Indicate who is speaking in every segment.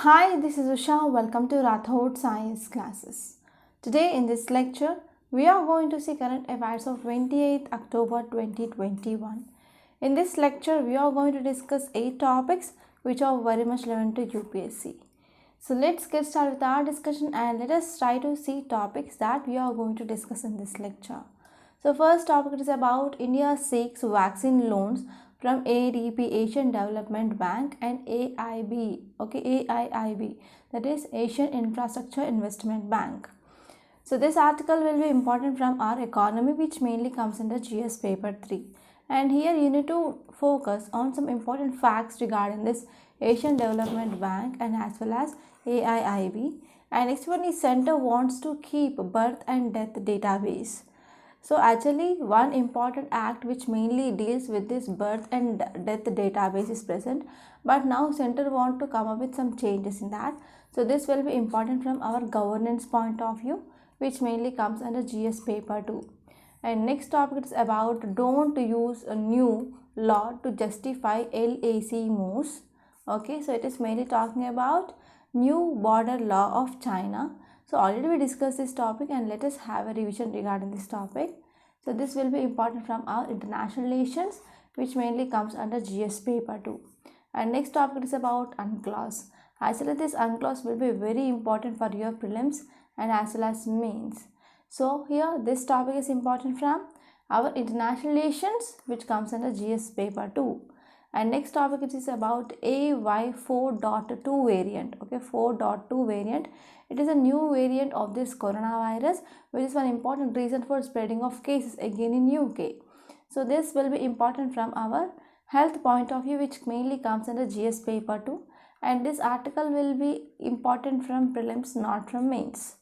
Speaker 1: Hi, this is Usha. Welcome to Rathod's Science classes. Today in this lecture, we are going to see current affairs of 28th October 2021. In this lecture, we are going to discuss 8 topics which are very much relevant to UPSC. So let's get started with our discussion and let us try to see topics that we are going to discuss in this lecture. So first topic is about India seeks vaccine loans from ADB Asian Development Bank and AIIB, that is Asian Infrastructure Investment Bank. So this article will be important from our economy, which mainly comes under GS paper 3, and here you need to focus on some important facts regarding this Asian Development Bank and as well as AIIB. And next one is center wants to keep birth and death database. So actually one important act which mainly deals with this birth and death database is present, but now center want to come up with some changes in that. So this will be important from our governance point of view, which mainly comes under GS paper 2. And next topic is about don't use a new law to justify LAC moves. Okay, so it is mainly talking about new border law of China. So already we discussed this topic and let us have a revision regarding this topic. So this will be important from our international relations, which mainly comes under GS paper 2. And next topic is about unclause. Actually this unclause will be very important for your prelims and as well as mains. So here this topic is important from our international relations, which comes under GS paper 2. And next topic is about AY 4.2 variant. Okay, 4.2 variant. It is a new variant of this coronavirus, which is one important reason for spreading of cases again in UK. So this will be important from our health point of view, which mainly comes under GS paper 2. And this article will be important from prelims, not from mains.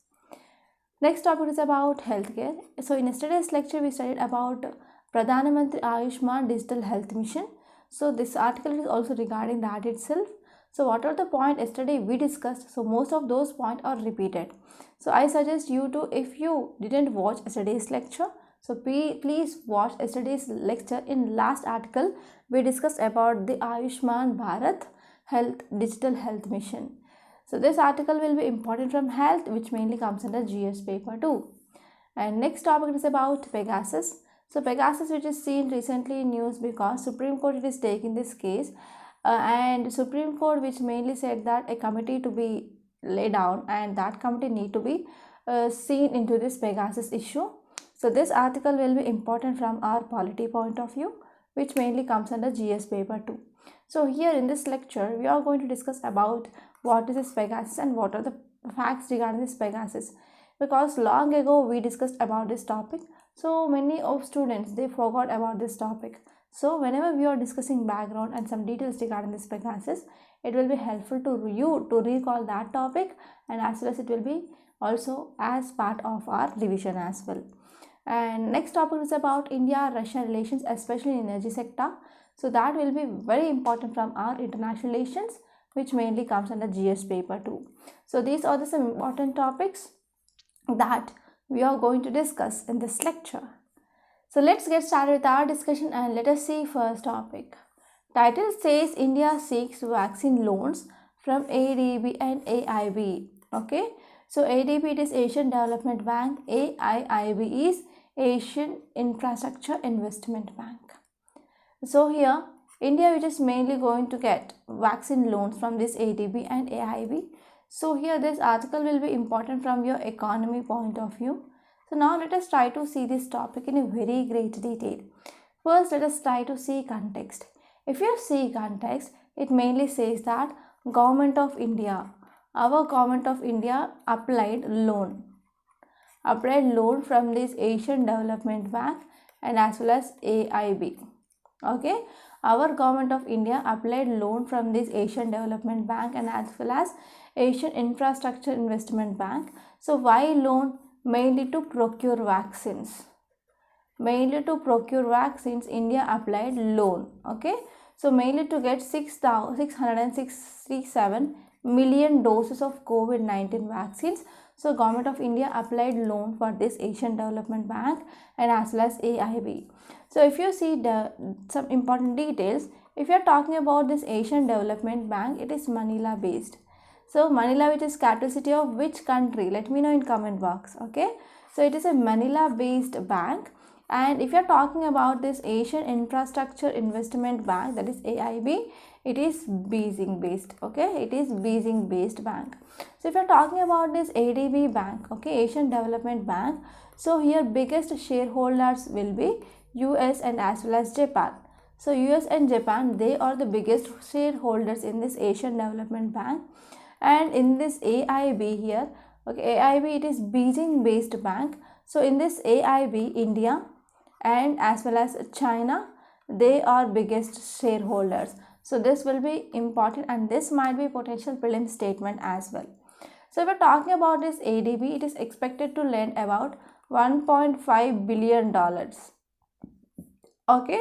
Speaker 1: Next topic is about healthcare. So in yesterday's lecture, we studied about Pradhan Mantri Ayushman Digital Health Mission. So this article is also regarding that itself. So what are the points yesterday we discussed? So most of those points are repeated. So I suggest you to, if you didn't watch yesterday's lecture, so please watch yesterday's lecture. In last article, we discussed about the Ayushman Bharat Digital Health Mission. So this article will be important from health, which mainly comes under GS paper 2. And next topic is about Pegasus. So Pegasus, which is seen recently in news because Supreme Court is taking this case, and Supreme Court which mainly said that a committee to be laid down and that committee need to be seen into this Pegasus issue. So this article will be important from our polity point of view, which mainly comes under GS paper 2. So here in this lecture, we are going to discuss about what is this Pegasus and what are the facts regarding this Pegasus, because long ago we discussed about this topic. So many of students, they forgot about this topic. So whenever we are discussing background and some details regarding this Pegasus, it will be helpful to you to recall that topic, and as well as it will be also as part of our revision as well. And next topic is about India-Russia relations, especially in energy sector. So that will be very important from our international relations, which mainly comes under GS paper 2. So these are some important topics that we are going to discuss in this lecture. So let's get started with our discussion and let us see first topic. Title says India seeks vaccine loans from ADB and AIB. Okay, so ADB it is Asian Development Bank, AIIB is Asian Infrastructure Investment Bank. So here India, which is mainly going to get vaccine loans from this ADB and AIB. So here this article will be important from your economy point of view. So now let us try to see this topic in a very great detail. First, let us try to see context. If you see context, it mainly says that Government of India, our Government of India applied loan from this Asian Development Bank and as well as AIB. Okay, our Government of India applied loan from this Asian Development Bank and as well as Asian Infrastructure Investment Bank. So why loan? Mainly to procure vaccines. India applied loan. Okay, so mainly to get 667 million doses of COVID-19 vaccines. So Government of India applied loan for this Asian Development Bank and as well as AIB. So if you see some important details, if you are talking about this Asian Development Bank, it is Manila based. So Manila, which is capital city of which country? Let me know in comment box. Okay, so it is a Manila based bank. And if you are talking about this Asian Infrastructure Investment Bank, that is AIB, it is Beijing based. Okay, it is Beijing based bank. So if you are talking about this ADB bank, okay, Asian Development Bank, so here biggest shareholders will be US and as well as Japan. So US and Japan, they are the biggest shareholders in this Asian Development Bank. And in this AIB here, okay, AIB, it is Beijing based bank. So in this AIB, India and as well as China, they are biggest shareholders. So this will be important, and this might be potential prelim statement as well. So if we're talking about this ADB, it is expected to lend about $1.5 billion. Okay,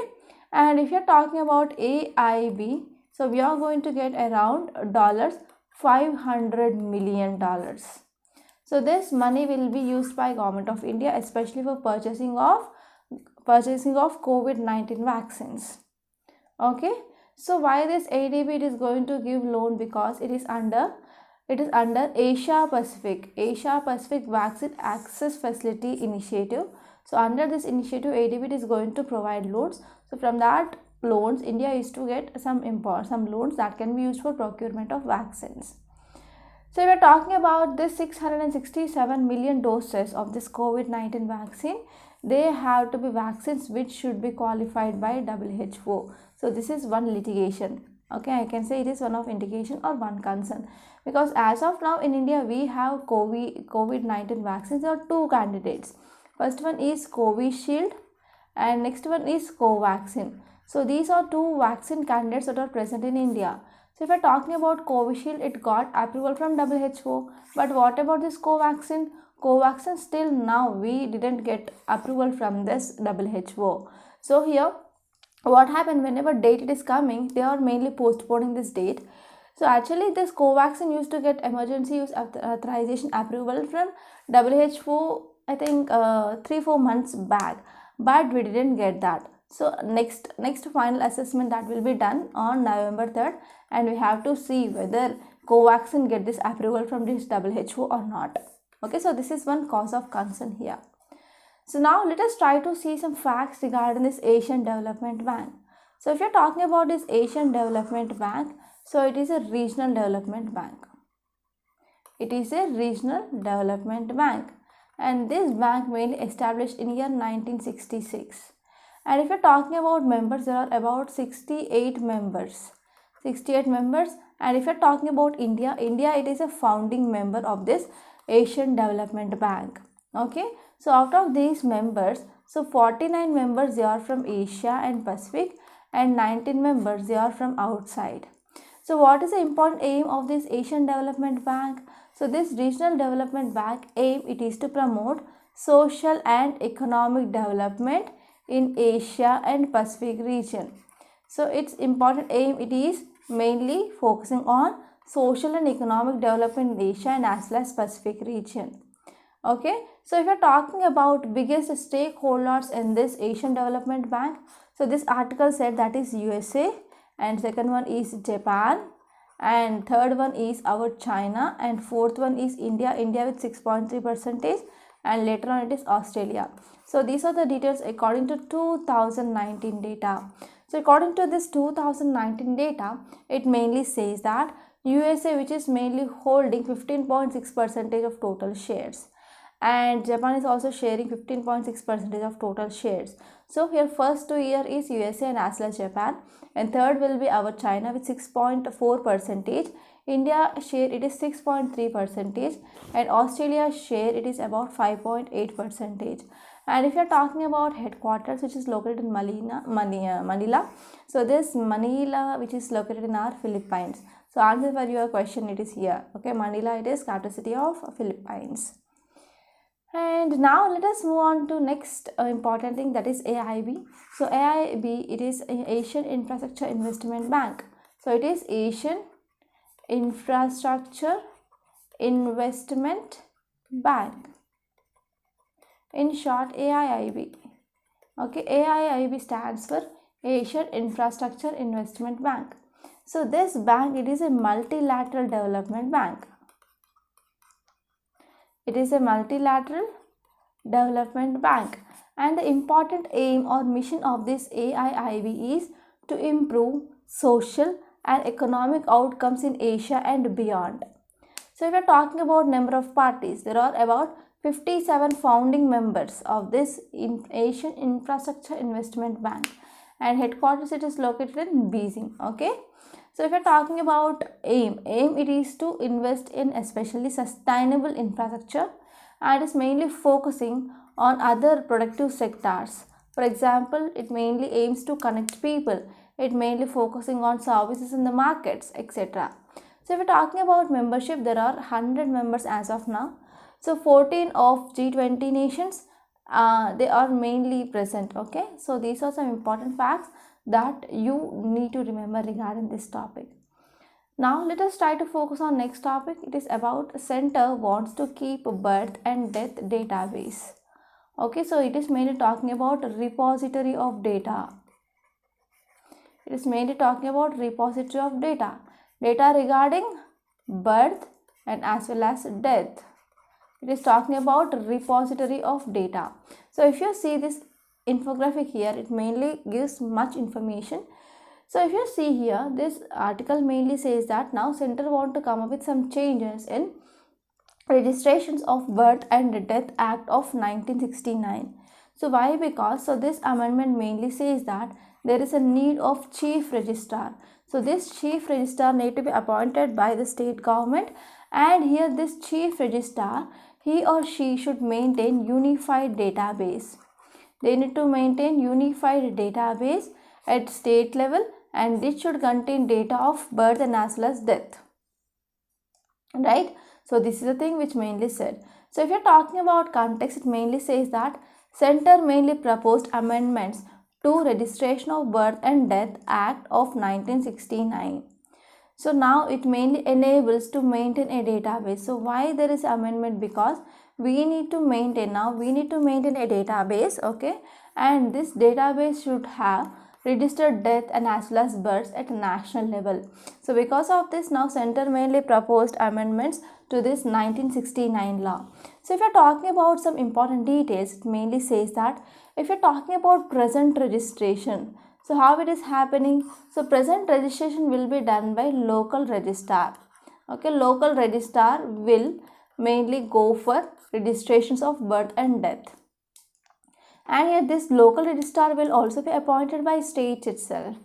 Speaker 1: and if you're talking about AIB, so we are going to get around $500 million. So this money will be used by Government of India, especially for purchasing of COVID-19 vaccines. Okay, so why this ADB it is going to give loan? Because it is under Asia Pacific Vaccine Access Facility Initiative. So under this initiative, ADB is going to provide loans. So from that loans, India is to get some loans that can be used for procurement of vaccines. So we are talking about this 667 million doses of this COVID-19 vaccine. They have to be vaccines which should be qualified by WHO. So this is one litigation. Okay, I can say it is one of indication or one concern, because as of now in India we have COVID-19 vaccines. There are two candidates. First one is Covishield and next one is Covaxin. So these are two vaccine candidates that are present in India. So if we are talking about Covishield, it got approval from WHO. But what about this Covaxin? Covaxin, still now we didn't get approval from this WHO. So here what happened, whenever date it is coming, they are mainly postponing this date. So actually this Covaxin used to get emergency use authorization approval from WHO, I think 3-4 months back, but we didn't get that. So next final assessment that will be done on November 3rd, and we have to see whether Covaxin get this approval from this WHO or not. Okay, so this is one cause of concern here. So now let us try to see some facts regarding this Asian Development Bank. So if you're talking about this Asian Development Bank, so it is a regional development bank. It is a regional development bank, and this bank mainly established in year 1966. And if you're talking about members, there are about 68 members. And if you're talking about India, it is a founding member of this Asian Development Bank. Okay, so out of these members, so 49 members they are from Asia and Pacific, and 19 members they are from outside. So what is the important aim of this Asian Development Bank? So this regional development bank aim, it is to promote social and economic development in Asia and Pacific region. So its important aim, it is mainly focusing on social and economic development in Asia and as well as Pacific region. Okay, so if you're talking about biggest stakeholders in this Asian Development Bank, so this article said that is USA, and second one is Japan, and third one is our China, and fourth one is India with 6.3%, and later on it is Australia. So these are the details according to 2019 data. So according to this 2019 data, it mainly says that USA, which is mainly holding 15.6% of total shares, and Japan is also sharing 15.6% of total shares. So here first 2 year is USA and as well as Japan, and third will be our China with 6.4%. India share it is 6.3%, and Australia share it is about 5.8%. And if you are talking about headquarters, which is located in Manila, so this Manila, which is located in our Philippines. So answer for your question, it is here. Okay, Manila, it is capital city of Philippines. And now let us move on to next important thing, that is AIB. So AIB, it is Asian Infrastructure Investment Bank. So it is Asian Infrastructure Investment Bank. In short, AIIB. Okay, AIIB stands for Asian Infrastructure Investment Bank. So this bank, it is a multilateral development bank. It is a multilateral development bank, and the important aim or mission of this AIIB is to improve social and economic outcomes in Asia and beyond. So if we are talking about number of parties, there are about 57 founding members of this Asian Infrastructure Investment Bank, and headquarters it is located in Beijing. Okay, so if we are talking about aim it is to invest in especially sustainable infrastructure, and is mainly focusing on other productive sectors. For example, it mainly aims to connect people, it mainly focusing on services in the markets, etc. So if we're talking about membership, there are 100 members as of now. So 14 of G20 nations, they are mainly present. Okay, so these are some important facts that you need to remember regarding this topic. Now let us try to focus on next topic. It is about center wants to keep birth and death database. Okay, so it is mainly talking about repository of data. It is mainly talking about repository of data regarding birth and as well as death. It is talking about repository of data. So if you see this infographic here, it mainly gives much information. So if you see here, this article mainly says that now center want to come up with some changes in registrations of birth and death act of 1969. So why? Because this amendment mainly says that there is a need of chief registrar. So this chief registrar need to be appointed by the state government, and here this chief registrar, he or she should maintain unified database. They need to maintain unified database at state level, and this should contain data of birth and as well as death. Right? So this is the thing which mainly said. So if you're talking about context, it mainly says that center mainly proposed amendments to Registration of Birth and Death Act of 1969. So now it mainly enables to maintain a database. So why there is amendment? Because we need to maintain a database, okay, and this database should have registered death and as well as births at national level. So because of this, now center mainly proposed amendments to this 1969 law. So if you're talking about some important details, it mainly says that if you're talking about present registration, so how it is happening? So present registration will be done by local registrar. Okay, local registrar will mainly go for registrations of birth and death. And yet this local registrar will also be appointed by state itself.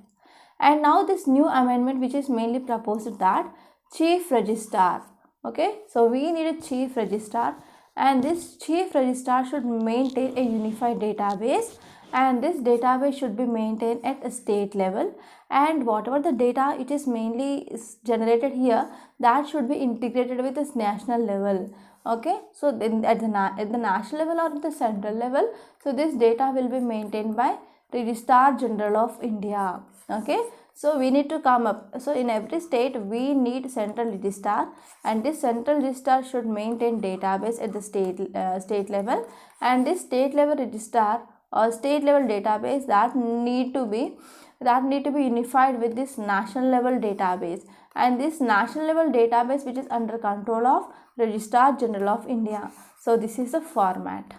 Speaker 1: And now this new amendment which is mainly proposed that chief registrar. Okay, so we need a chief registrar, and this chief registrar should maintain a unified database, and this database should be maintained at a state level, and whatever the data it is mainly generated here, that should be integrated with this national level. Okay, so then at the national level or at the central level, so this data will be maintained by Registrar General of India. Okay, so we need to come up. So in every state we need central registrar, and this central registrar should maintain database at the state level, and this state level registrar or state level database that need to be unified with this national level database, and this national level database which is under control of Registrar General of India. So this is the format.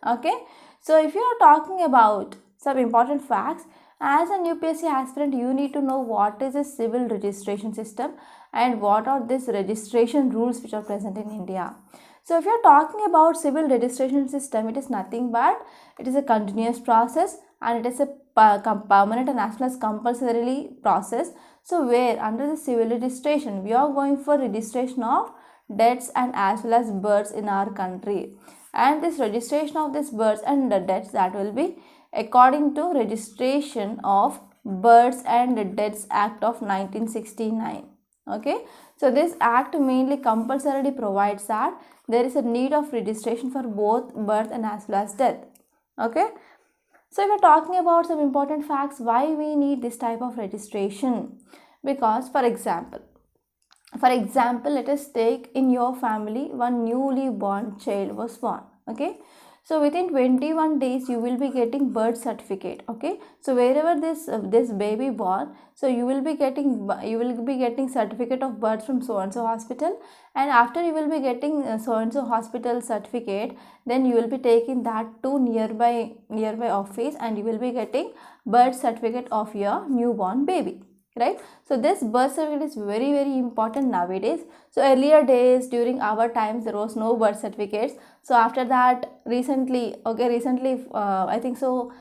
Speaker 1: Okay, so if you are talking about some important facts, as an UPSC aspirant, you need to know what is a civil registration system and what are these registration rules which are present in India. So if you are talking about civil registration system, it is nothing but it is a continuous process, and it is a permanent and as well as compulsory process. So where under the civil registration we are going for registration of deaths and as well as births in our country, and this registration of these births and the deaths, that will be according to Registration of Births and Deaths Act of 1969. Okay, so this act mainly compulsorily provides that there is a need of registration for both birth and as well as death. Okay, so if we are talking about some important facts, why we need this type of registration? Because for example, let us take in your family one newly born child was born. Okay, So within 21 days you will be getting birth certificate. Okay, so wherever this baby born, so you will be getting certificate of birth from so and so hospital, and after you will be getting so and so hospital certificate, then you will be taking that to nearby office and you will be getting birth certificate of your newborn baby, right? So this birth certificate is very important nowadays. So earlier days, during our times, there was no birth certificates. So after that, recently I think so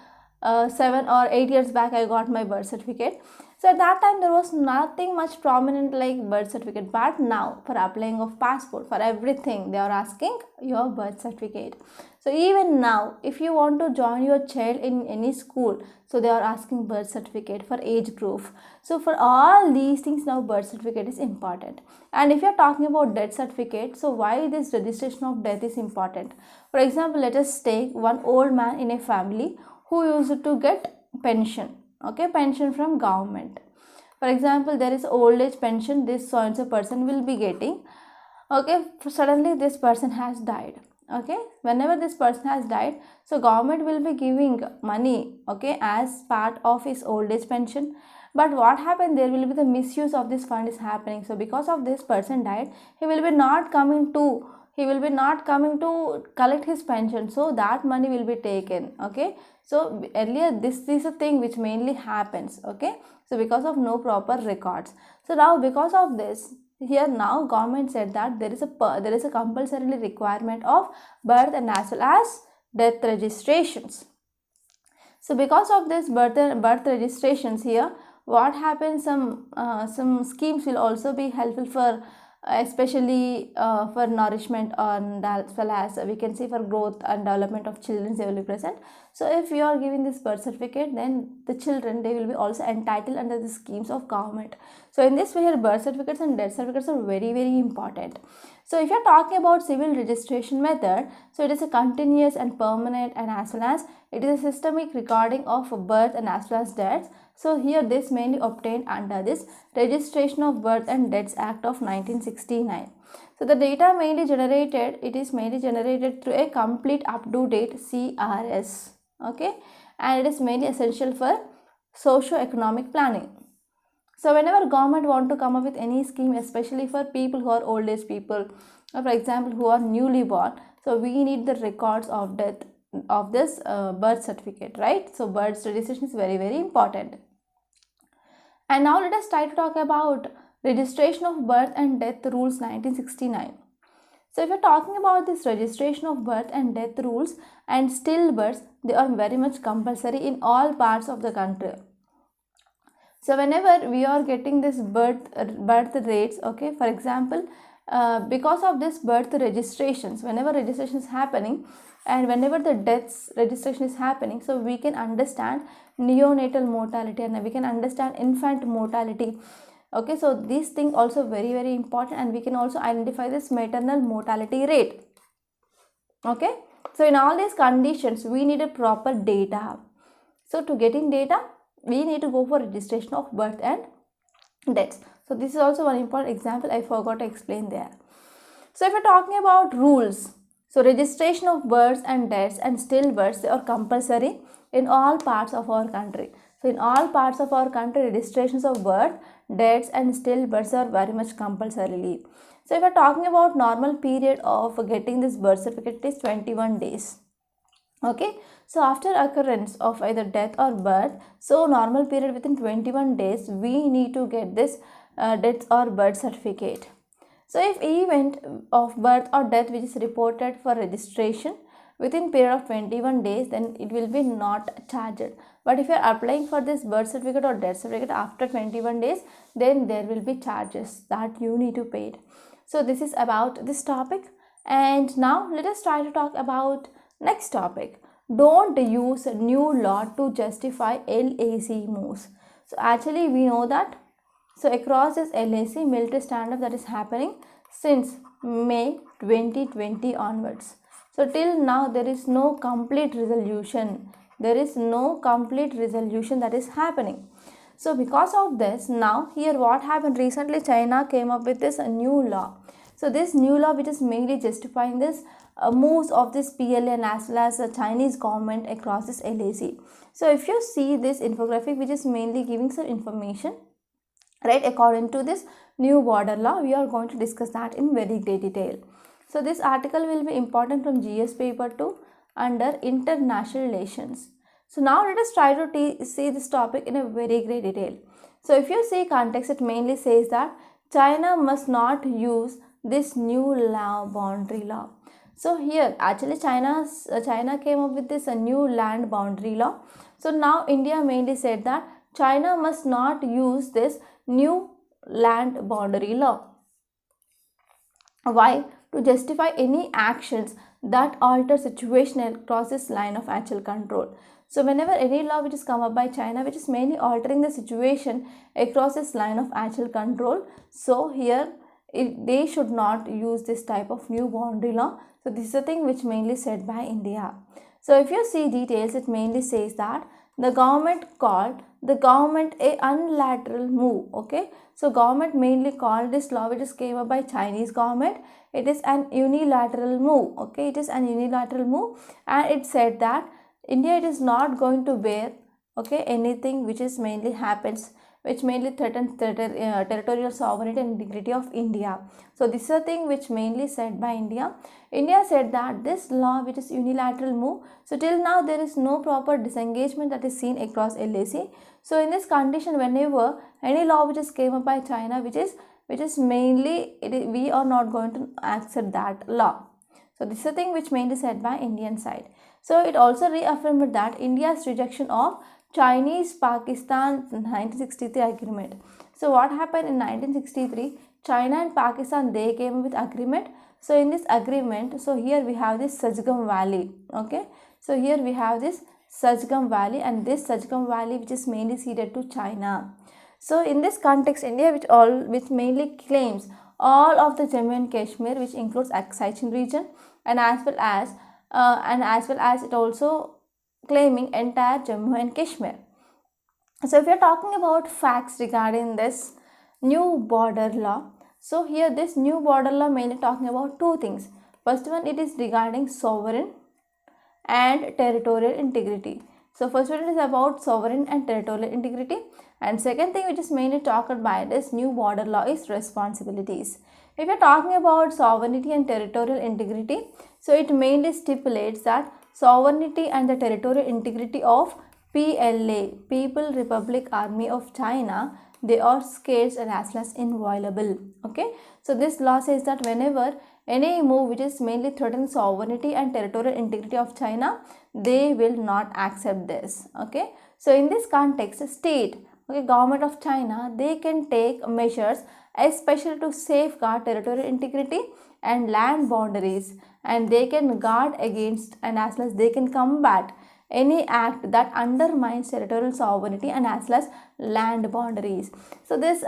Speaker 1: 7 or 8 years back I got my birth certificate. So at that time there was nothing much prominent like birth certificate, but now for applying of passport, for everything they are asking your birth certificate. So even now if you want to join your child in any school, so they are asking birth certificate for age proof. So for all these things now birth certificate is important. And if you are talking about death certificate, so why this registration of death is important? For example, let us take one old man in a family who used to get pension, okay, pension from government. For example, there is old age pension, this so and so person will be getting, okay. Suddenly this person has died, okay. Whenever this person has died, so government will be giving money, okay, as part of his old age pension. But what happened, there will be the misuse of this fund is happening. So because of this person died, he will be not coming to collect his pension, so that money will be taken, okay. So earlier this is a thing which mainly happens, okay. So because of no proper records, so now because of this, here now government said that there is a compulsory requirement of birth and as well as death registrations. So because of this birth registrations, here what happens, some schemes will also be helpful for especially for nourishment and as well as we can see for growth and development of children, they will be present. So if you are giving this birth certificate, then the children, they will be also entitled under the schemes of government. So in this way here birth certificates and death certificates are very important. So if you are talking about civil registration method, so it is a continuous and permanent, and as well as it is a systemic recording of birth and as well as deaths. So here this mainly obtained under this Registration of Birth and Deaths Act of 1969. So the data mainly generated through a complete up-to-date CRS, okay, and it is mainly essential for socio-economic planning. So whenever government want to come up with any scheme, especially for people who are old age people, or for example who are newly born, so we need the records of death of this birth certificate, right? So birth registration is very important. And now let us try to talk about Registration of Birth and Death Rules 1969. So if you're talking about this registration of birth and death rules and stillbirths, they are very much compulsory in all parts of the country. So whenever we are getting this birth rates, okay, for example, because of this birth registrations, whenever registration is happening and whenever the deaths registration is happening, so we can understand neonatal mortality and we can understand infant mortality, okay. So these things also very important, and we can also identify this maternal mortality rate, okay. So in all these conditions we need a proper data. So to getting data, we need to go for registration of birth and deaths. So this is also one important example I forgot to explain there. So if you're talking about rules, so registration of births and deaths and stillbirths, they are compulsory in all parts of our country. So in all parts of our country, registrations of birth, deaths and stillbirths are very much compulsorily. So if you're talking about normal period of getting this birth certificate, it is 21 days. Okay, so after occurrence of either death or birth, so normal period within 21 days, we need to get this death or birth certificate. So if event of birth or death which is reported for registration within period of 21 days, then it will be not charged. But if you are applying for this birth certificate or death certificate after 21 days, then there will be charges that you need to pay. So this is about this topic. And now let us try to talk about next topic. Don't use a new law to justify LAC moves. So actually we know that, so across this LAC military standoff that is happening since May 2020 onwards. So till now there is no complete resolution. There is no complete resolution that is happening. So because of this, now here what happened, recently China came up with this new law. So this new law which is mainly justifying this moves of this PLA and as well as the Chinese government across this LAC. So if you see this infographic, which is mainly giving some information, right, according to this new border law, we are going to discuss that in very great detail. So this article will be important from GS paper 2 under international relations. So now let us try to see this topic in a very great detail. So if you see context, it mainly says that China must not use this new law, boundary law. So here actually China came up with this new land boundary law. So now India mainly said that China must not use this new land boundary law. Why? To justify any actions that alter situation across this line of actual control. So whenever any law which is come up by China which is mainly altering the situation across this line of actual control, so here they should not use this type of new boundary law. So this is a thing which mainly said by India. So if you see details, it mainly says that the government called the government a unilateral move. Okay, so government mainly called this law which is came up by Chinese government, it is an unilateral move. Okay, it is an unilateral move, and it said that India it is not going to bear anything which is mainly happens which mainly threatens territorial sovereignty and integrity of India. So this is a thing which mainly said by India. India said that this law which is unilateral move, so till now there is no proper disengagement that is seen across LAC. So in this condition, whenever any law which is came up by China which is mainly we are not going to accept that law. So this is a thing which mainly said by Indian side. So it also reaffirmed that India's rejection of Chinese-Pakistan 1963 agreement. So what happened in 1963? China and Pakistan, they came with agreement. So in this agreement, so here we have this Sajgam Valley. Okay, so here we have this Sajgam Valley, and this Sajgam Valley which is mainly ceded to China. So in this context, India which mainly claims all of the Jammu and Kashmir, which includes Siachen region, and as well as it also claiming entire Jammu and Kashmir. So if we are talking about facts regarding this new border law, so here this new border law mainly talking about two things. First one, it is regarding sovereign and territorial integrity. So first one is about sovereign and territorial integrity, and second thing which is mainly talked by this new border law is responsibilities. If you are talking about sovereignty and territorial integrity, so it mainly stipulates that sovereignty and the territorial integrity of PLA, People Republic Army of China, they are scarce and as well as inviolable. Okay, so this law says that whenever any move which is mainly threatening sovereignty and territorial integrity of China, they will not accept this. Okay, so in this context, state, government of China, they can take measures especially to safeguard territorial integrity and land boundaries, and they can guard against and as well as they can combat any act that undermines territorial sovereignty and as well as land boundaries. So this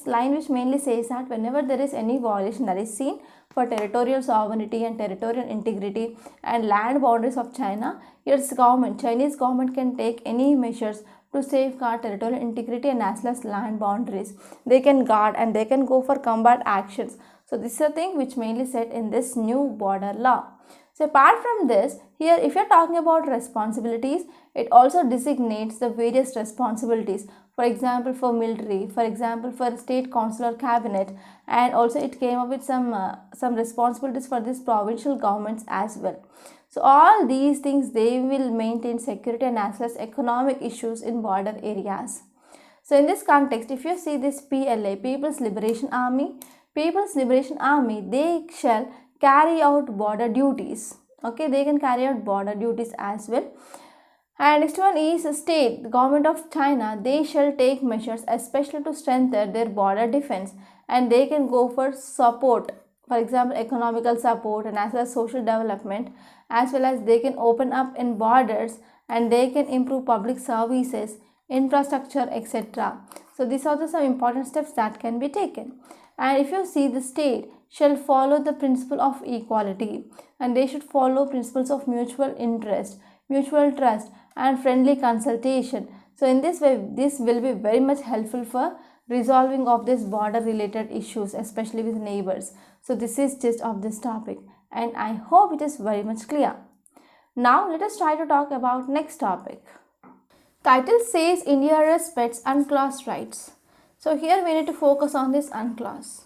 Speaker 1: line which mainly says that whenever there is any violation that is seen for territorial sovereignty and territorial integrity and land boundaries of China, Chinese government can take any measures to safeguard territorial integrity and as well as land boundaries. They can guard and they can go for combat actions. So this is a thing which mainly said in this new border law. So apart from this, here if you are talking about responsibilities, it also designates the various responsibilities. For example, for military, for example, for state council or cabinet, and also it came up with some responsibilities for these provincial governments as well. So all these things, they will maintain security and as well as economic issues in border areas. So in this context, if you see this PLA, People's Liberation Army, they shall carry out border duties. Okay, they can carry out border duties as well. And next one is state, the government of China, they shall take measures especially to strengthen their border defense, and they can go for support, for example economical support and as well as social development, as well as they can open up in borders and they can improve public services, infrastructure, etc. So these are some important steps that can be taken. And if you see, the state shall follow the principle of equality, and they should follow principles of mutual interest, mutual trust and friendly consultation. So in this way, this will be very much helpful for resolving of this border related issues, especially with neighbors. So this is gist of this topic, and I hope it is very much clear. Now let us try to talk about next topic. Title says India respects UNCLOS rights. So here we need to focus on this UNCLOS.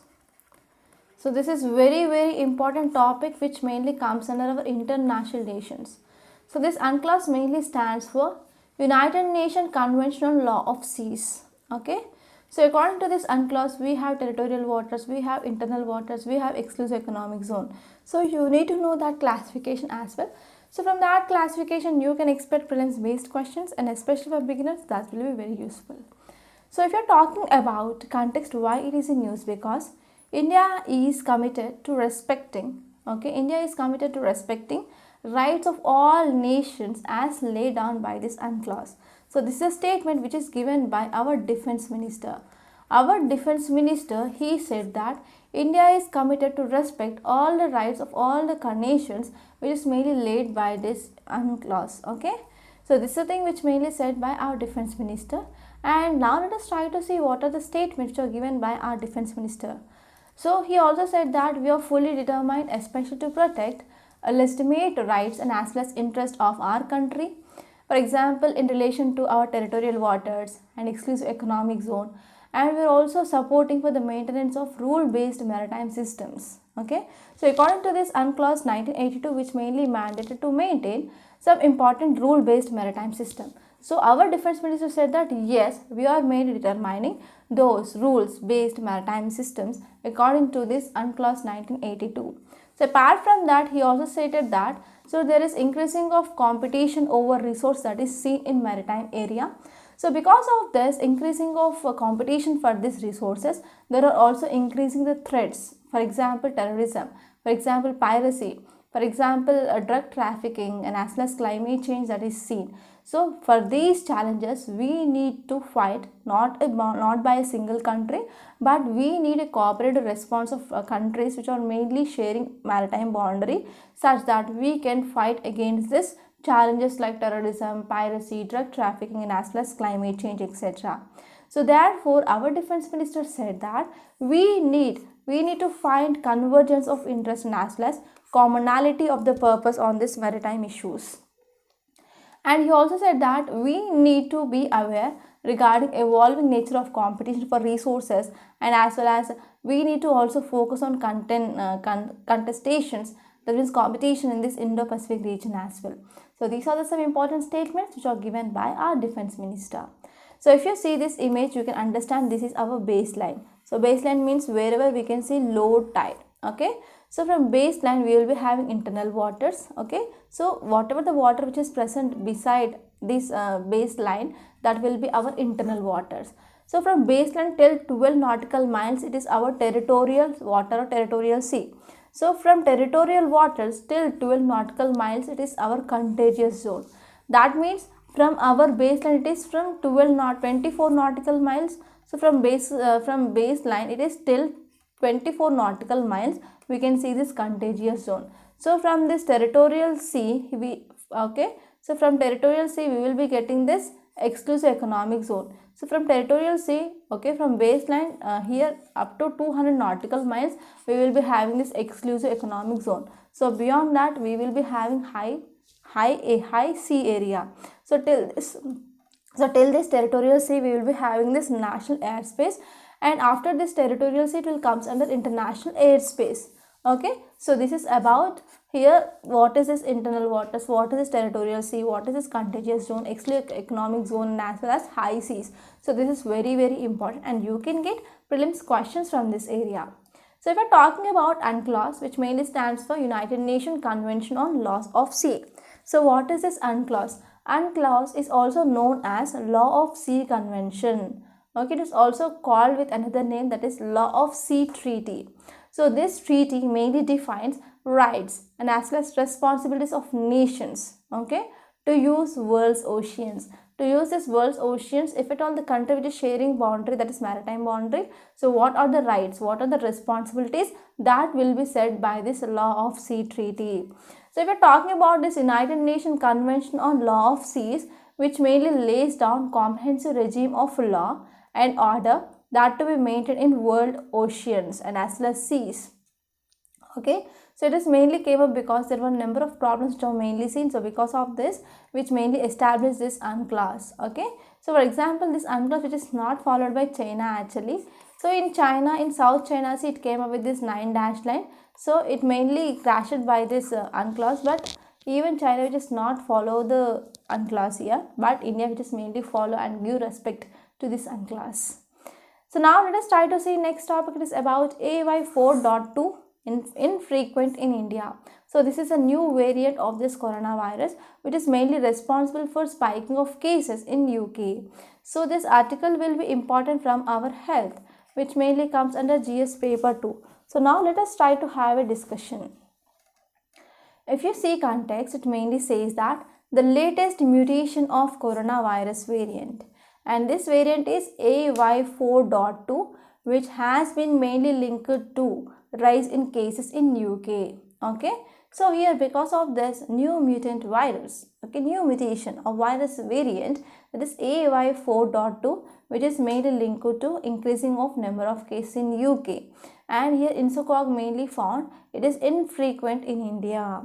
Speaker 1: So this is very important topic which mainly comes under our international relations. So this UNCLOS mainly stands for United Nations Convention on Law of Seas. Okay. So according to this UNCLOS, we have territorial waters, we have internal waters, we have exclusive economic zone. So you need to know that classification as well. So from that classification, you can expect prelims based questions, and especially for beginners, that will be very useful. So if you are talking about context, why it is in use, because India is committed to respecting, rights of all nations as laid down by this UNCLOS. So this is a statement which is given by our defense minister. Our defense minister, he said that India is committed to respect all the rights of all the nations, which is mainly laid by this UNCLOS. Okay. So this is the thing which mainly said by our defense minister. And now let us try to see what are the statements which are given by our defense minister. So he also said that we are fully determined, especially to protect legitimate rights and as well as interest of our country. For example, in relation to our territorial waters and exclusive economic zone, and we are also supporting for the maintenance of rule-based maritime systems. Okay. So according to this UNCLOS 1982, which mainly mandated to maintain some important rule-based maritime system. So our defense minister said that yes, we are mainly determining those rules-based maritime systems according to this UNCLOS 1982. So apart from that, he also stated that so there is increasing of competition over resource that is seen in maritime area. So because of this increasing of competition for these resources, there are also increasing the threats. For example, terrorism, for example, piracy, for example, drug trafficking, and as well as climate change that is seen. So for these challenges, we need to fight not by a single country, but we need a cooperative response of countries which are mainly sharing maritime boundary, such that we can fight against this challenges like terrorism, piracy, drug trafficking, and as well as climate change, etc. So therefore, our defense minister said that we need to find convergence of interest and as well as commonality of the purpose on this maritime issues. And he also said that we need to be aware regarding evolving nature of competition for resources, and as well as we need to also focus on contestations, that means competition in this Indo-Pacific region as well. So these are some important statements which are given by our defense minister. So if you see this image, you can understand this is our baseline. So baseline means wherever we can see low tide. Okay. So from baseline we will be having internal waters. Okay. So whatever the water which is present beside this baseline, that will be our internal waters. So from baseline till 12 nautical miles, it is our territorial water or territorial sea. So from territorial waters till 12 nautical miles, it is our contagious zone. That means from our baseline, it is from 24 nautical miles. So from baseline, it is till 24 nautical miles. We can see this contagious zone. So from this territorial sea, So from territorial sea, we will be getting this exclusive economic zone. So from territorial sea, from baseline here up to 200 nautical miles, we will be having this exclusive economic zone. So beyond that, we will be having high sea area. So till this territorial sea, we will be having this national airspace, and after this territorial sea, it will comes under international airspace. Okay, so this is about here what is this internal waters, what is this territorial sea, what is this contagious zone, exclusive economic zone, and as well as high seas. So this is very important, and you can get prelims questions from this area. So if we are talking about UNCLOS, which mainly stands for United Nations Convention on Laws of Sea. So what is this UNCLOS? UNCLOS is also known as Law of Sea Convention. Okay, it is also called with another name, that is Law of Sea Treaty. So this treaty mainly defines rights and as well as responsibilities of nations, to use world's oceans. To use this world's oceans, if at all the country which is sharing boundary, that is maritime boundary, so what are the rights, what are the responsibilities, that will be said by this Law of Sea Treaty. So if we are talking about this United Nations Convention on Law of Seas, which mainly lays down comprehensive regime of law and order that to be maintained in world oceans and as well as seas. Okay, so it is mainly came up because there were a number of problems which are mainly seen. So because of this, which mainly established this UNCLOS. Okay, so for example, this UNCLOS which is not followed by China actually. So in China, in South China Sea, it came up with this 9 dash line. So it mainly crashed by this UNCLOS, but even China which is not follow the UNCLOS here, but India which is mainly follow and give respect to this UNCLOS. So now let us try to see next topic. It is about AY 4.2 infrequent in India. So this is a new variant of this coronavirus which is mainly responsible for spiking of cases in UK. So this article will be important from our health, which mainly comes under GS paper 2. So now let us try to have a discussion. If you see context, it mainly says that the latest mutation of coronavirus variant, and this variant is AY 4.2, which has been mainly linked to rise in cases in UK. Okay, so here because of this new mutant virus, okay, new mutation of virus variant, that is AY 4.2, which is mainly linked to increasing of number of cases in UK, and here INSOCOG mainly found it is infrequent in India.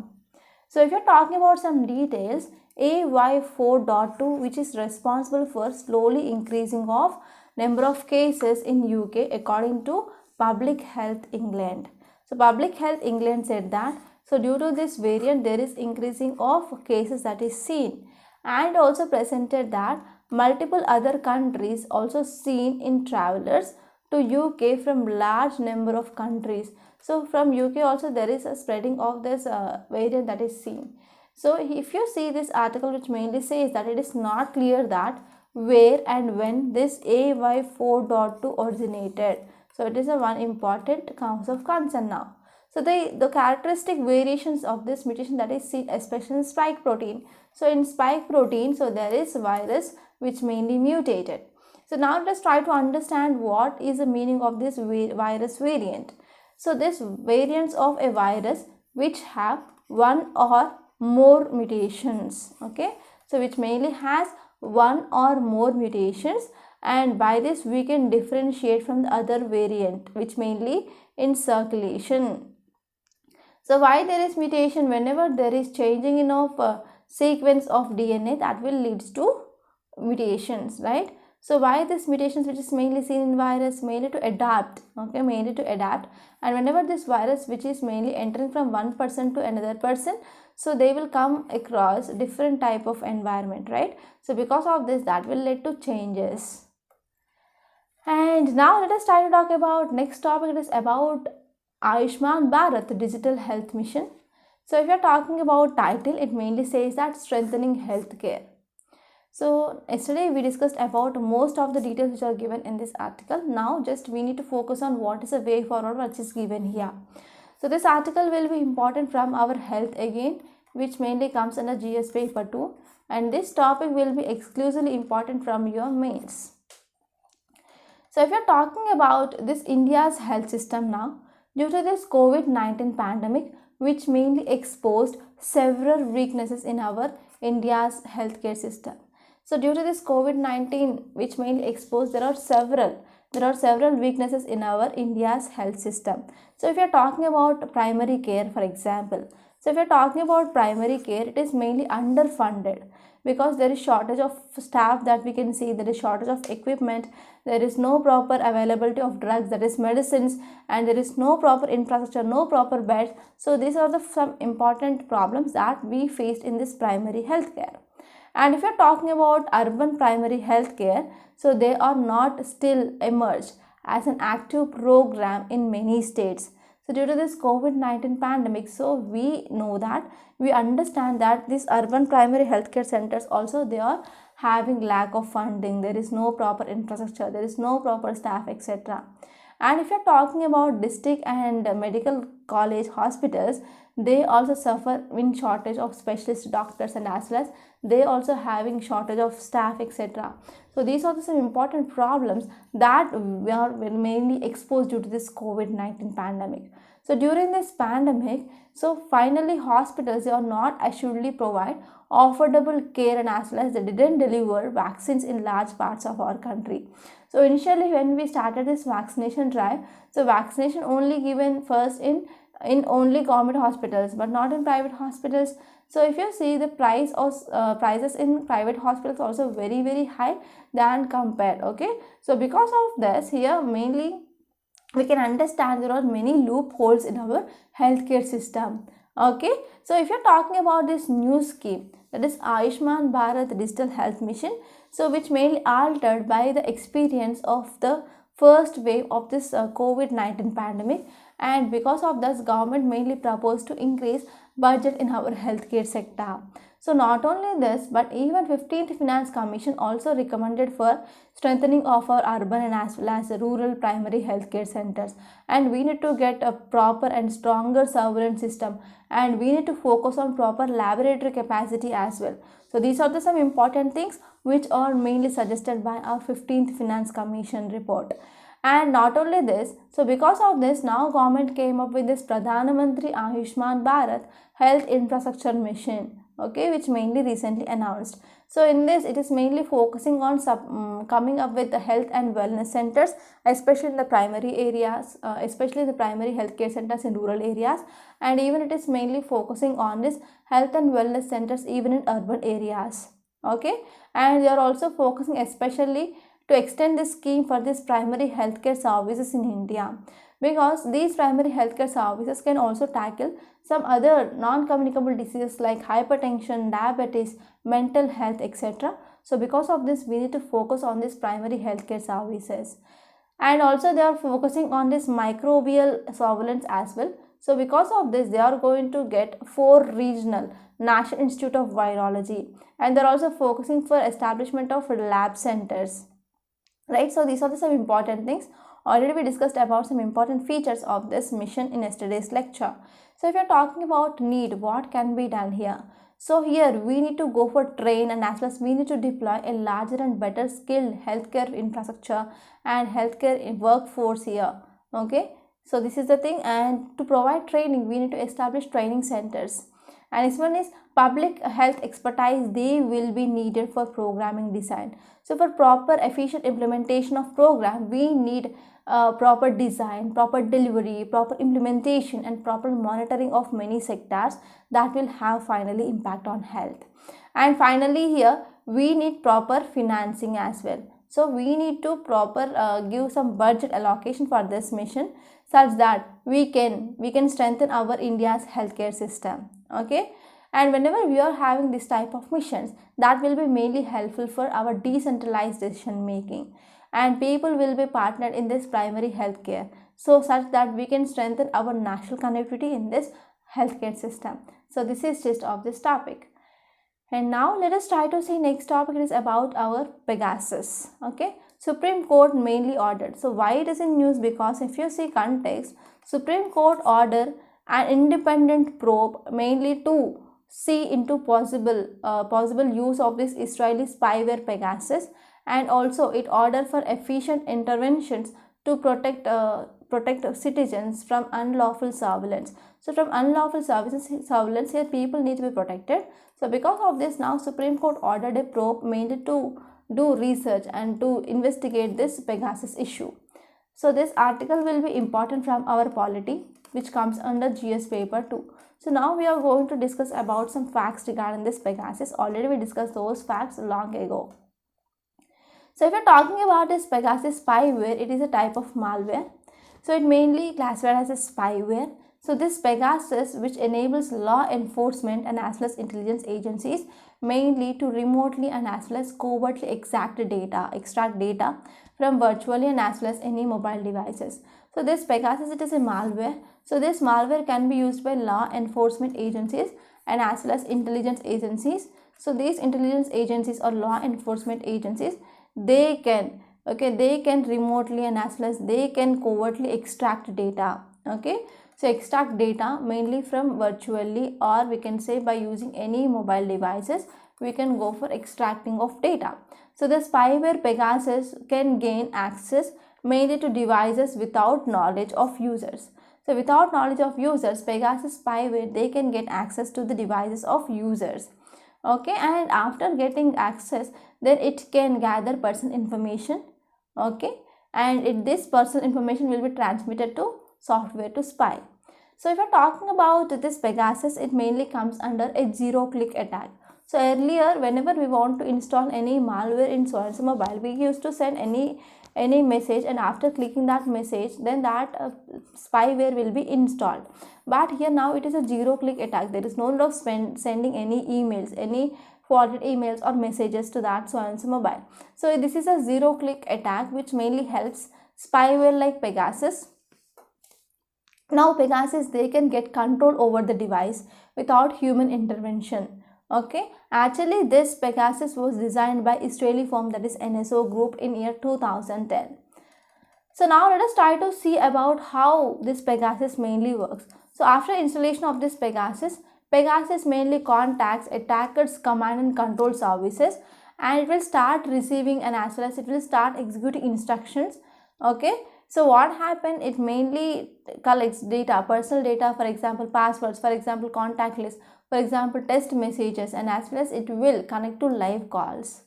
Speaker 1: So if you're talking about some details, AY 4.2, which is responsible for slowly increasing of number of cases in UK according to Public Health England. So Public Health England said that, so due to this variant there is increasing of cases that is seen, and also presented that multiple other countries also seen in travelers to UK from large number of countries. So from UK also there is a spreading of this variant that is seen. So if you see this article, which mainly says that it is not clear that where and when this AY 4.2 originated. So it is a one important cause of concern now. So the characteristic variations of this mutation that is seen especially in spike protein. So in spike protein, so there is virus which mainly mutated. So now let us try to understand what is the meaning of this virus variant. So this variants of a virus which have one or more mutations. Okay, so which mainly has one or more mutations, and by this we can differentiate from the other variant which mainly in circulation. So why there is mutation? Whenever there is changing in of sequence of DNA, that will leads to mutations, right? So why this mutations which is mainly seen in virus? Mainly to adapt, okay, mainly to adapt. And whenever this virus which is mainly entering from one person to another person, so they will come across different type of environment, right? So because of this, that will lead to changes. And now let us try to talk about next topic. It is about Ayushman Bharat Digital Health Mission. So if you are talking about title, it mainly says that strengthening healthcare. So yesterday we discussed about most of the details which are given in this article. Now just we need to focus on what is the way forward which is given here. So this article will be important from our health again, which mainly comes under GS paper 2, and this topic will be exclusively important from your mains. So if you're talking about this India's health system now, due to this COVID-19 pandemic, which mainly exposed several weaknesses in our India's healthcare system. So due to this COVID-19, which mainly exposed, there are several weaknesses in our India's health system. So if you're talking about primary care, for example, so if you're talking about primary care, it is mainly underfunded because there is shortage of staff that we can see, there is shortage of equipment, there is no proper availability of drugs, that is medicines, and there is no proper infrastructure, no proper beds. So these are some important problems that we faced in this primary healthcare. And if you're talking about urban primary health care, so they are not still emerged as an active program in many states. So due to this COVID-19 pandemic, so we know that, we understand that these urban primary healthcare centers also, they are having lack of funding, there is no proper infrastructure, there is no proper staff, etc. And if you're talking about district and medical college hospitals, they also suffer in shortage of specialist doctors, and as well as they also having shortage of staff, etc. So these are some important problems that we are mainly exposed due to this COVID-19 pandemic. So during this pandemic, so finally hospitals, they are not assuredly provide affordable care, and as well as they didn't deliver vaccines in large parts of our country. So initially when we started this vaccination drive, so vaccination only given first in only government hospitals but not in private hospitals. So if you see the prices in private hospitals also very high than compared. Okay, so because of this, here mainly we can understand there are many loopholes in our healthcare system. Okay, so if you're talking about this new scheme, that is Ayushman Bharat Digital Health Mission, so which mainly altered by the experience of the first wave of this COVID-19 pandemic, and because of this government mainly proposed to increase budget in our healthcare sector. So not only this, but even 15th Finance Commission also recommended for strengthening of our urban and as well as rural primary healthcare centers, and we need to get a proper and stronger surveillance system, and we need to focus on proper laboratory capacity as well. So these are some important things which are mainly suggested by our 15th Finance Commission report. And not only this, so because of this, now government came up with this Pradhan Mantri Ayushman Bharat Health Infrastructure Mission, okay, which mainly recently announced. So in this, it is mainly focusing on coming up with the health and wellness centers, especially in the primary areas, especially the primary healthcare centers in rural areas, and even it is mainly focusing on this health and wellness centers even in urban areas. Okay, and they are also focusing especially to extend this scheme for this primary healthcare services in India, because these primary healthcare services can also tackle some other non-communicable diseases like hypertension, diabetes, mental health, etc. So because of this, we need to focus on this primary healthcare services. And also they are focusing on this microbial surveillance as well. So because of this, they are going to get 4 regional National Institute of Virology, and they are also focusing for establishment of lab centers. Right, so these are some important things. Already we discussed about some important features of this mission in yesterday's lecture. So if you're talking about need, what can be done here? So here we need to go for train, and as well as we need to deploy a larger and better skilled healthcare infrastructure and healthcare workforce here. Okay, so this is the thing, and to provide training, we need to establish training centers. And this one is public health expertise, they will be needed for programming design. So for proper efficient implementation of program, we need proper design, proper delivery, proper implementation, and proper monitoring of many sectors that will have finally impact on health. And finally here we need proper financing as well. So we need to proper give some budget allocation for this mission, such that we can strengthen our India's healthcare system. Okay, and whenever we are having this type of missions, that will be mainly helpful for our decentralized decision making, and people will be partnered in this primary healthcare, so such that we can strengthen our national connectivity in this healthcare system. So this is just of this topic. And now let us try to see next topic. It is about our Pegasus. Okay, Supreme Court mainly ordered. So why it is in news? Because if you see context, Supreme Court ordered an independent probe mainly to see into possible use of this Israeli spyware Pegasus, and also it ordered for efficient interventions to protect citizens from unlawful surveillance. So from unlawful surveillance here, people need to be protected. So because of this, now Supreme Court ordered a probe mainly to do research and to investigate this Pegasus issue. So this article will be important from our polity, which comes under GS paper 2. So now we are going to discuss about some facts regarding this Pegasus. Already we discussed those facts long ago. So if you're talking about this Pegasus spyware, it is a type of malware. So it mainly classified as a spyware. So this Pegasus, which enables law enforcement and as well as intelligence agencies mainly to remotely and as well as covertly extract data from virtually and as well as any mobile devices. So this Pegasus, it is a malware. So this malware can be used by law enforcement agencies and as well as intelligence agencies. So these intelligence agencies or law enforcement agencies, they can remotely and as well as they can covertly extract data. Okay, so extract data mainly from virtually, or we can say by using any mobile devices, we can go for extracting of data. So the spyware Pegasus can gain access mainly to devices without knowledge of users. So without knowledge of users, Pegasus spyware, they can get access to the devices of users. Okay, and after getting access, then it can gather personal information. Okay, and this personal information will be transmitted to software to spy. So if you're talking about this Pegasus, it mainly comes under a zero-click attack. So earlier, whenever we want to install any malware in so-and-so mobile, we used to send any message, and after clicking that message, then that spyware will be installed. But here now it is a zero-click attack. There is no need of sending any emails, any forwarded emails or messages to that so-and-so mobile. So this is a zero-click attack which mainly helps spyware like Pegasus. Now Pegasus, they can get control over the device without human intervention. Okay, actually this Pegasus was designed by Israeli firm, that is NSO Group, in year 2010. So now let us try to see about how this Pegasus mainly works. So after installation of this Pegasus, Pegasus mainly contacts attackers' command and control services, and it will start receiving and as well as it will start executing instructions. Okay, so what happened, it mainly collects data, personal data, for example passwords, for example contact list, for example test messages, and as well as it will connect to live calls.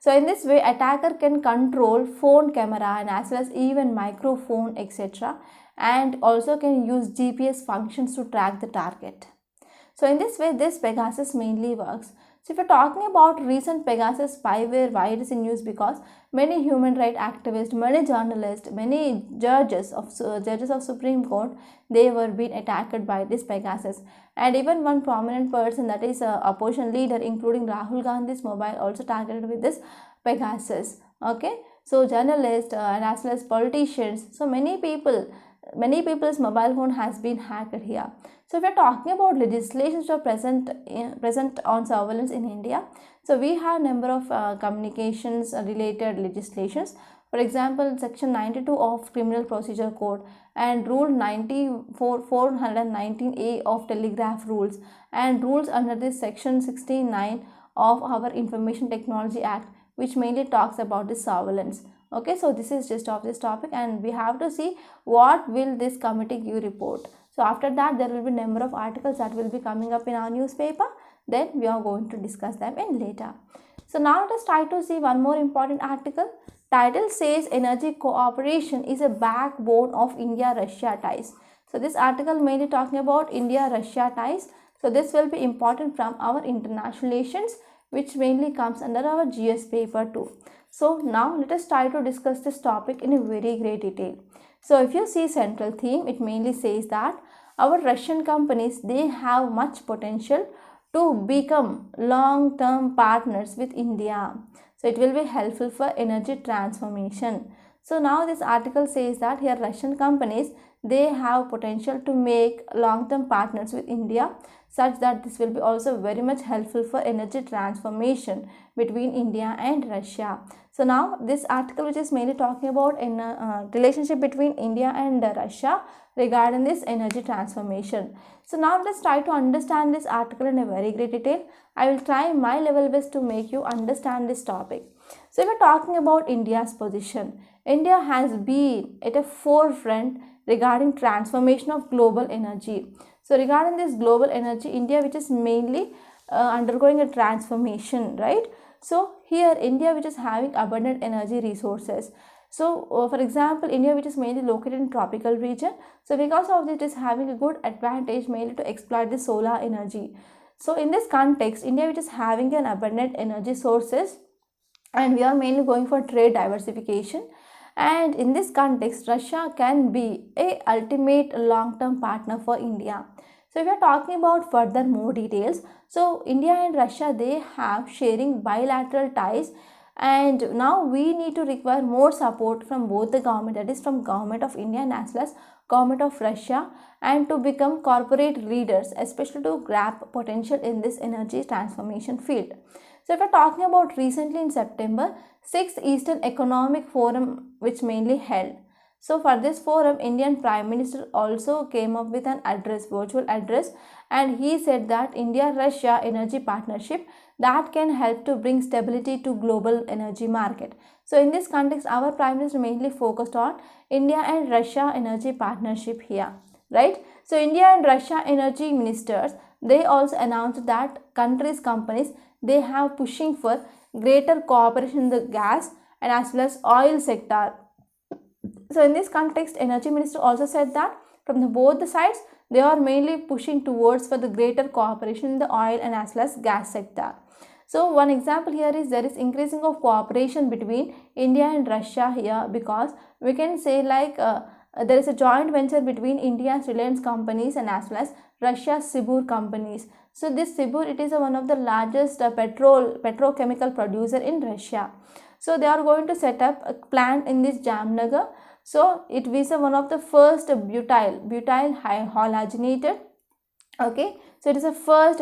Speaker 1: So in this way, attacker can control phone camera and as well as even microphone, etc., and also can use GPS functions to track the target. So in this way, this Pegasus mainly works. So if you're talking about recent Pegasus spyware, why it is in use, because many human rights activists, many journalists, many judges of Supreme Court, they were being attacked by this Pegasus. And even one prominent person, that is a opposition leader, including Rahul Gandhi's mobile, also targeted with this Pegasus. Okay, so journalists and as well as politicians, so many people's mobile phone has been hacked here. So if we are talking about legislations that are present on surveillance in India, so we have number of communications related legislations. For example, section 92 of Criminal Procedure Code and rule 419A of Telegraph Rules, and rules under this section 69 of our Information Technology Act, which mainly talks about the surveillance. Okay, so this is just of this topic, and we have to see what will this committee give report. So after that, there will be number of articles that will be coming up in our newspaper. Then we are going to discuss them in later. So now let us try to see one more important article. Title says energy cooperation is a backbone of India-Russia ties. So this article mainly talking about India-Russia ties. So this will be important from our international relations, which mainly comes under our GS paper 2. So now let us try to discuss this topic in a very great detail. So if you see central theme, it mainly says that our Russian companies, they have much potential to become long-term partners with India. So it will be helpful for energy transformation. So now this article says that here Russian companies, they have potential to make long-term partners with India, such that this will be also very much helpful for energy transformation between India and Russia. So now this article, which is mainly talking about in relationship between India and Russia regarding this energy transformation. So now let's try to understand this article in a very great detail. I will try my level best to make you understand this topic. So if we're talking about India's position, India has been at a forefront regarding transformation of global energy. So regarding this global energy, India, which is mainly undergoing a transformation, right? So here India, which is having abundant energy resources. So for example, India, which is mainly located in tropical region, so because of this, it is having a good advantage mainly to exploit the solar energy. So in this context, India, which is having an abundant energy sources, and we are mainly going for trade diversification. And in this context, Russia can be a ultimate long-term partner for India. So if we are talking about further more details, so India and Russia, they have sharing bilateral ties, and now we need to require more support from both the government, that is from government of India and as well as government of Russia, and to become corporate leaders, especially to grab potential in this energy transformation field. So if we're talking about recently in September, 6th Eastern Economic Forum, which mainly held. So for this forum, Indian Prime Minister also came up with an address, virtual address, and he said that India-Russia energy partnership that can help to bring stability to global energy market. So in this context, our Prime Minister mainly focused on India and Russia energy partnership here. right? So India and Russia energy ministers, they also announced that countries' companies, they have pushing for greater cooperation in the gas and as well as oil sector. So in this context, energy minister also said that from both the sides, they are mainly pushing towards for the greater cooperation in the oil and as well as gas sector. So one example here is there is increasing of cooperation between India and Russia here, because we can say like there is a joint venture between India's Reliance companies and as well as Russia's Sibur companies. So this Sibur, it is one of the largest petrochemical producer in Russia. So they are going to set up a plant in this Jamnagar. So it was one of the first butyl halogenated. Okay, so it is a first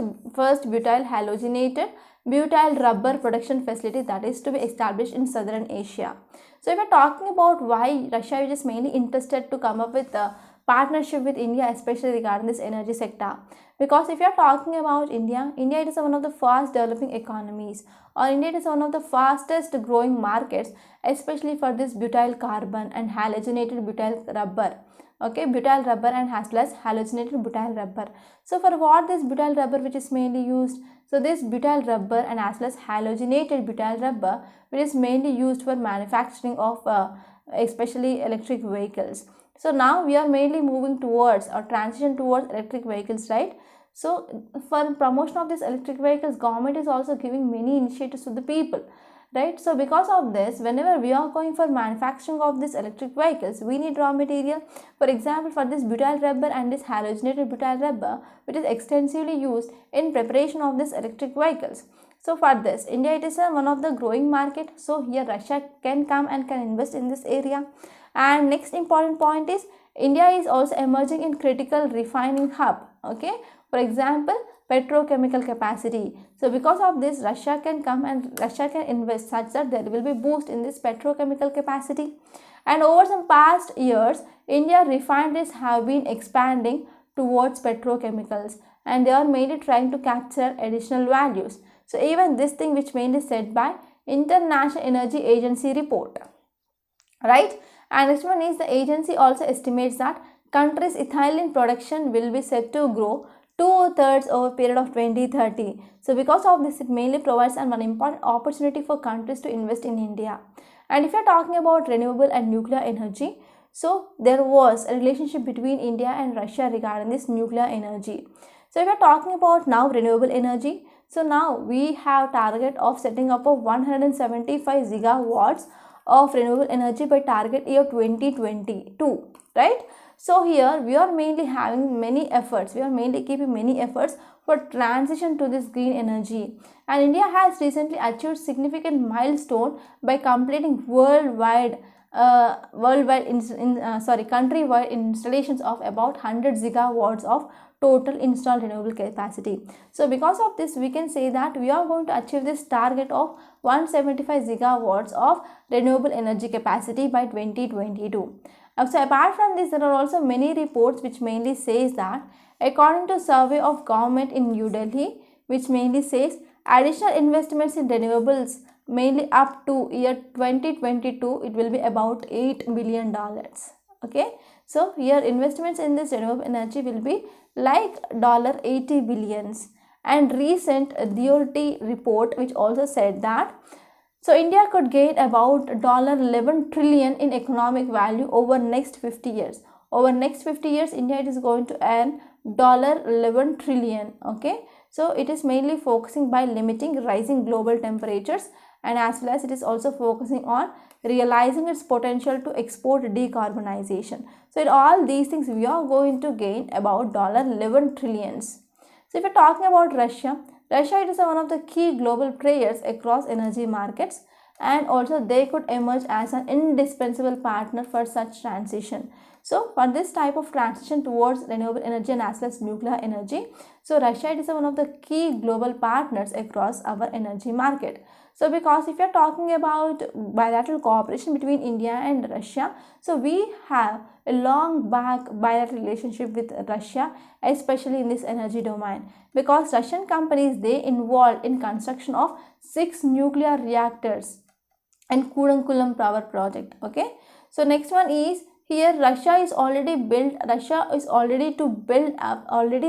Speaker 1: butyl halogenated butyl rubber production facility that is to be established in southern Asia. So if we are talking about why Russia is just mainly interested to come up with a partnership with India, especially regarding this energy sector, because if you are talking about India is one of the fast developing economies, or India is one of the fastest growing markets, especially for this butyl carbon and halogenated butyl rubber. Okay, butyl rubber and as well as halogenated butyl rubber. So for what this butyl rubber which is mainly used? So this butyl rubber and as well as halogenated butyl rubber, which is mainly used for manufacturing of especially electric vehicles. So now we are mainly moving towards or transition towards electric vehicles, right? So for promotion of these electric vehicles, government is also giving many initiatives to the people, right? So because of this, whenever we are going for manufacturing of these electric vehicles, we need raw material. For example, for this butyl rubber and this halogenated butyl rubber, which is extensively used in preparation of these electric vehicles. So for this, India, it is one of the growing market. So here Russia can come and can invest in this area. And next important point is India is also emerging in critical refining hub. Okay, for example, petrochemical capacity. So because of this, Russia can come and Russia can invest such that there will be boost in this petrochemical capacity. And over some past years, India refineries have been expanding towards petrochemicals, and they are mainly trying to capture additional values. So even this thing which mainly said by International Energy Agency report, right? And next one is the agency also estimates that country's ethylene production will be set to grow 2/3 over a period of 2030. So because of this, it mainly provides an important opportunity for countries to invest in India. And if you are talking about renewable and nuclear energy, so there was a relationship between India and Russia regarding this nuclear energy. So if you are talking about now renewable energy, so now we have target of setting up of 175 gigawatts of renewable energy by target year 2022, right? So here we are mainly having many efforts, we are mainly keeping many efforts for transition to this green energy, and India has recently achieved significant milestone by completing countrywide installations of about 100 gigawatts of total installed renewable capacity. So because of this, we can say that we are going to achieve this target of 175 gigawatts of renewable energy capacity by 2022. So apart from this, there are also many reports which mainly says that according to survey of government in New Delhi, which mainly says additional investments in renewables mainly up to year 2022, it will be about $8 billion. Okay, so here investments in this renewable energy will be like $80 billions. And recent DOT report which also said that so India could gain about $11 trillion in economic value over next 50 years. Over next 50 years, India is going to earn $11 trillion. Okay, so it is mainly focusing by limiting rising global temperatures, and as well as it is also focusing on realizing its potential to export decarbonization. So in all these things, we are going to gain about $11 trillions. So if we are talking about Russia, it is one of the key global players across energy markets, and also they could emerge as an indispensable partner for such transition. So for this type of transition towards renewable energy and as well as nuclear energy, so Russia is one of the key global partners across our energy market. So because if you are talking about bilateral cooperation between India and Russia, so we have a long back bilateral relationship with Russia, especially in this energy domain, because Russian companies, they involved in construction of 6 nuclear reactors and Kudankulam power project. Okay, so next one is here Russia is already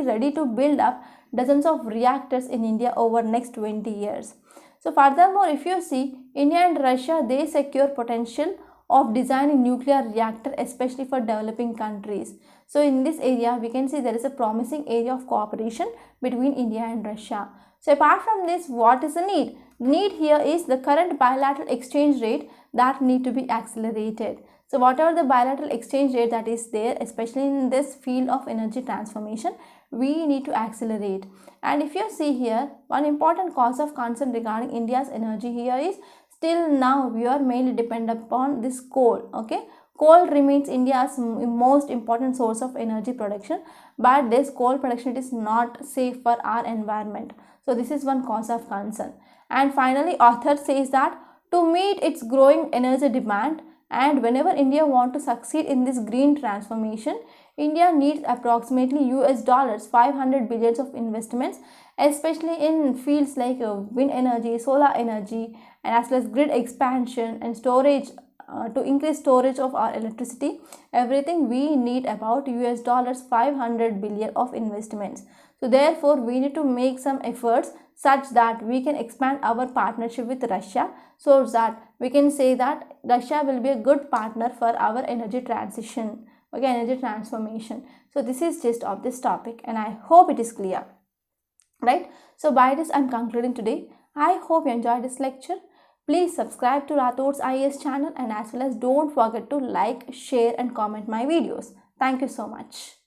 Speaker 1: ready to build up dozens of reactors in India over next 20 years. So furthermore, if you see, India and Russia, they secure potential of designing nuclear reactor, especially for developing countries. So in this area, we can see there is a promising area of cooperation between India and Russia. So apart from this, what is the need? The need here is the current bilateral exchange rate that need to be accelerated. So whatever the bilateral exchange rate that is there, especially in this field of energy transformation, we need to accelerate. And if you see here, one important cause of concern regarding India's energy here is still now we are mainly dependent upon this coal. Okay, coal remains India's most important source of energy production, but this coal production is not safe for our environment. So this is one cause of concern. And finally, author says that to meet its growing energy demand, and whenever India wants to succeed in this green transformation, India needs approximately US$ 500 billions of investments, especially in fields like wind energy, solar energy, and as well as grid expansion and storage, to increase storage of our electricity. Everything we need about US$ 500 billion of investments. So therefore, we need to make some efforts such that we can expand our partnership with Russia, so that we can say that Russia will be a good partner for our energy transition, okay, energy transformation. So this is gist of this topic, and I hope it is clear, right? So by this, I'm concluding today. I hope you enjoyed this lecture. Please subscribe to Rathod's IAS channel, and as well as don't forget to like, share and comment my videos. Thank you so much.